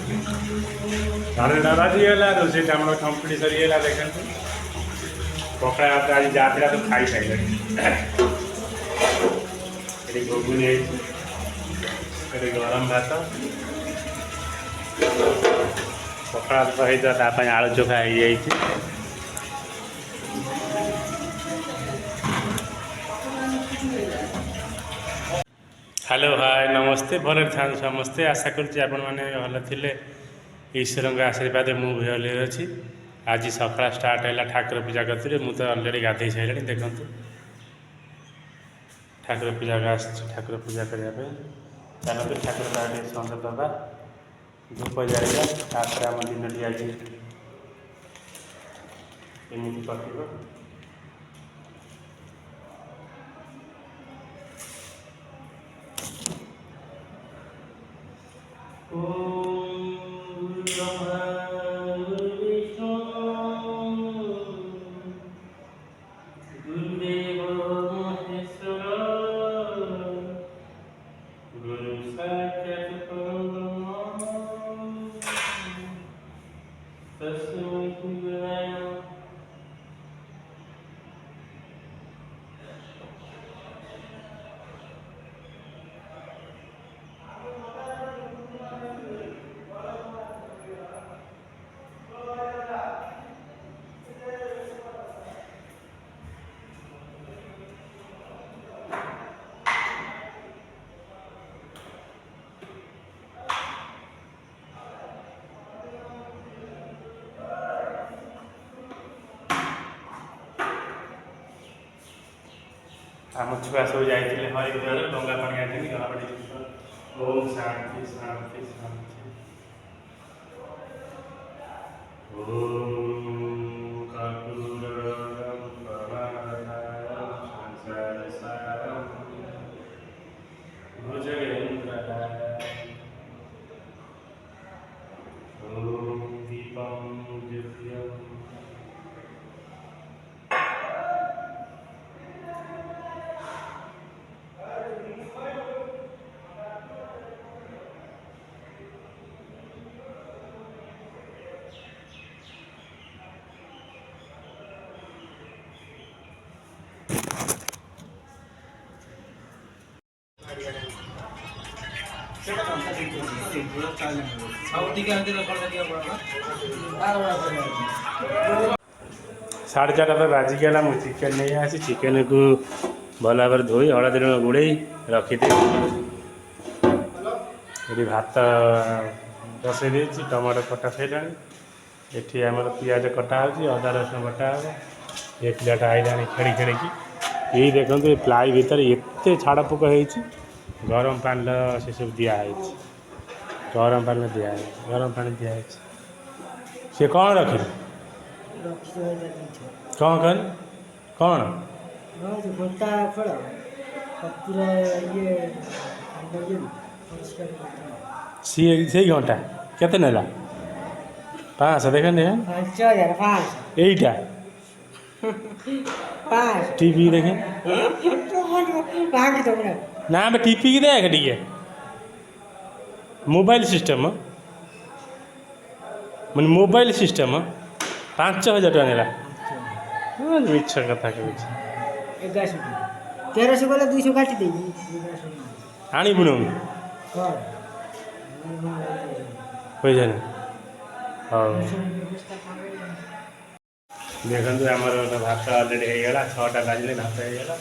साढ़े दादा जी है रोसे आम कम्प्लीट सरीगला देखते पकड़ा भात आज जहाँ तो खाई सारे ये घुगुनी ये गरम भात पकड़ा सहित आलू चोखा हो जाए। हेलो हाय नमस्ते भले था समस्ते आशा करुँच आपण मैंने भल थे ईश्वर आशीर्वाद मुझे भले अच्छी आज सका स्टार्ट है ठाकुर पूजा करते मुझे अलरेडी गाधे सारे देखूँ ठाकुर पूजा ठाकुर पूजा करने चलते ठाकुर पाखे सन्द दबा धूप जाइए तापर आम दिन टी आज एमती कटो आम छुआ सब जाते हरिद्वार डंगा पानी आते ओम शांति शांति शांति ओम कर्पूरगौरम परमाधारम संसारसारम भुजगेन्द्रहारम ओम दीपं दिव्यम् साढ़े 4 बाजिगला मुझे चिकेन नहीं आसी चिकेन को भल भाव धोई हलदी लुण गुड़े रखीदे ये भात बसई दे टमाटो कटा सैला ये आम पिज कटा हो अदा रसुण बटा हो ये पिलाटा आईला खेड़ी खेड़ी यही देखते प्लाई भितर एत छाड़ पोक हो गरम पानी से सब दिखाई गरम पानी दिखाई गरम पानी दिखाई सी कौन रख कौन कर कौन सी से घंटा केते नेला 500 देख यहीटा टीवी देखे ना टीपी की देख टी मोबाइल सिस्टम मैं मोबाइल सिस्टम 5000 टका नेला मिछ कथा कहूँ 1300 गला 200 काटी दे आणबुन पैसा नहीं हाँ देखते आमर भात अलरेडी होगा 6टा बाजिले भात होगा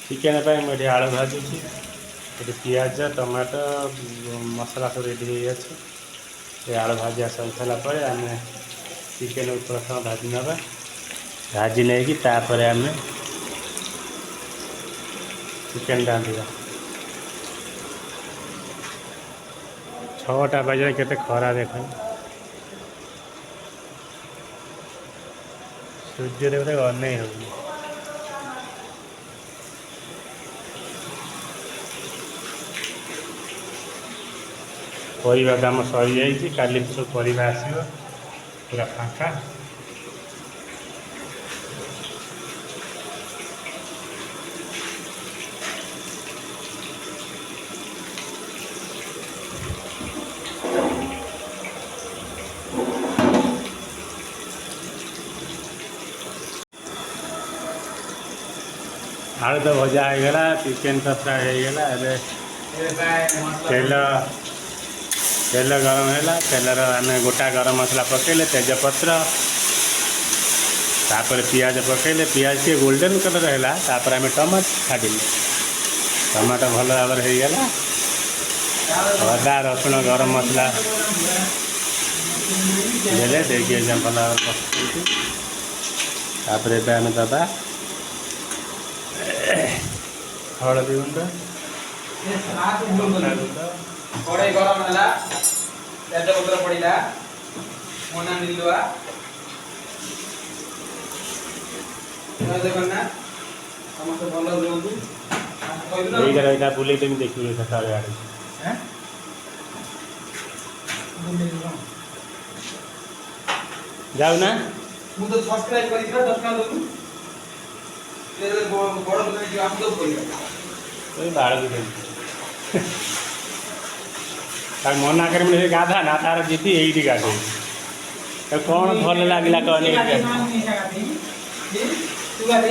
चिकेन मुझे आलू भाजुची ये पिज टमाटो मसला सब रेडी हो आलू भाजा सब सारापर आम चिकेन प्रथम भाजी ना भाजी नहीं तापर आम चिकेन रांधा 6टा बाजे केते खरा देख सूर्यदेव अने हो परिवा काम सरी जाइए काली सब परिवा आसो पूरा फाँका आलू तो भजा होगला चिकेन तो फ्राए होगला तेल तेल गरम है तेलर आम गोटा गरम मसला पकड़े तेजपत्र तापर पियाज पकड़े पियाज के गोल्डन कलर है आम टमाटो छाड़े टमाटो भल भाव होगला अदा रसुण गरम मसला देले देखिए भल भाव आम दबा हलदी गुंड कड़े गरम है तेजपत्र पड़ा मना मिलवा जगन्नाथ समस्त भल रुहतु यहाँ बुले देखिए सकाल आड़े जाऊ ना ମୁଁ ତ ସବସ୍କ୍ରାଇବ କରିଛି 10 ଟଙ୍କା ଦବୁ ବଡ଼ ଦୋକାନ ଯିବା ଆମେ ଦବୁ କରିବା बाड़ मना कर गाधा ना तार जीती यही गाधे तो कौन भल लगे कहने तू गाधे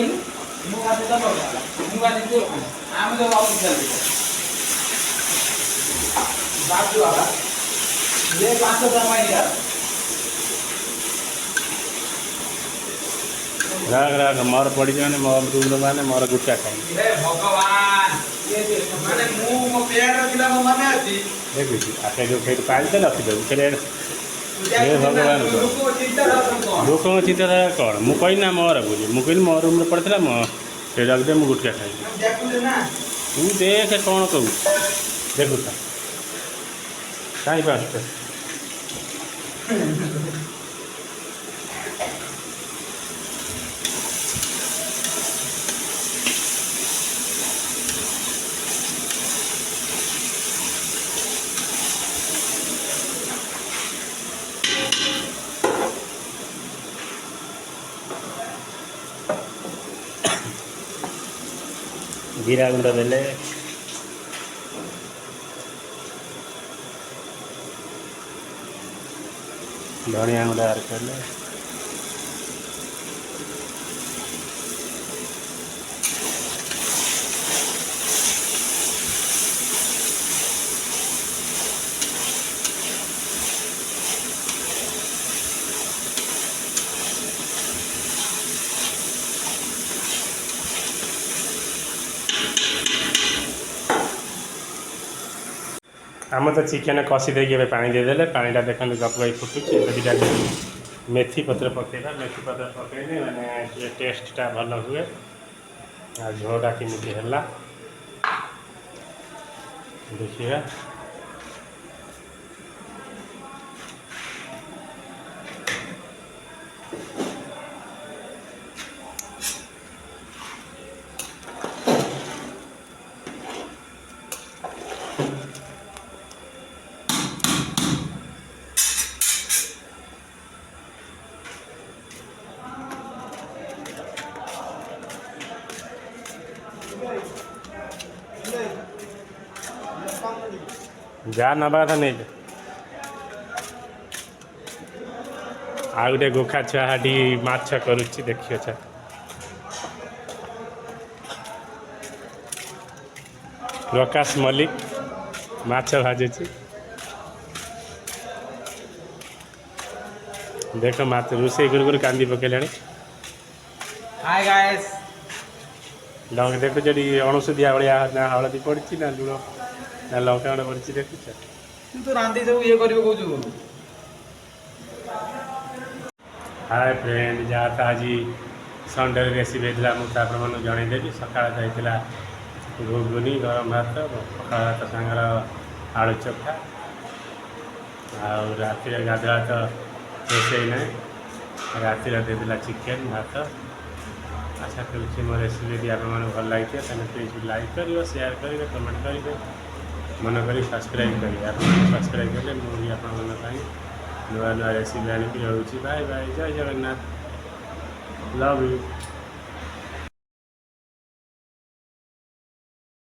ମୁଁ ଗାଧେ ତ ପଡଲା ମୁଁ ଗାଧେ ତୁ ଆମେ ତ ଆଉ ଚାଲି बाजू वाला ये 500 टका यार राग राग मोर पड़ी जाने मोर रूम माने मोर गुटका खाई हे भगवान ये माने मु पेड़ दिला माने आती देखी आके जो खेत पाल दे रखी दे चले हे भगवान लोक चिंताधारा कौन मु कही ना मोर बोली मु कही मोर रूम पड़ता मो रख दे मु गुटका खाई तू देख कौन कहू देखू था कहीं पास जीरा गुंड देले धनिया गुंड आर करले आम तो चिकेन कषि देके पानी देदेले पानीटा देखते गप गई फुटुचे दुटा मेथी पत्र पकड़ा मेथी पत्र पकड़े मैंने टेस्टा भल हुए आ झोलटा केमी है देखिए जा नवा था नहीं आ गए गोखा छुआटी माछ करुच्ची देखिए छा प्रकाश मल्लिक माछ भाजुची देख माछ रोसे गुरु कांदी पकड़े हाय गाइस लंग देखो जी अणुषुधिया भाया ना हलदी पड़ी ना लुण ना लंका गुंड पड़ी देखुच तू तो रांधी सब ये करियो कहू हाय फ्रेंड जहाँ तो आज संडे रेसिपी होता मुझे आपन जनईदेवी सका होता घुगुनी गरम भात पखाल भात सांगर आलू चोखा राति गाधुआ तो रोसे ना राति देदेला चिकेन भात आशा करुच्ची मो रेसिपी आप भल लगी प्लीज लाइक कर शेयर करेंगे कमेंट करेंगे मन कर सब्सक्राइब करेंगे आप सब्सक्राइब कले मुझे आप नुआ नुआ रेसिपी आनिक रोचे बाय बाय जय जगन्नाथ लव यू।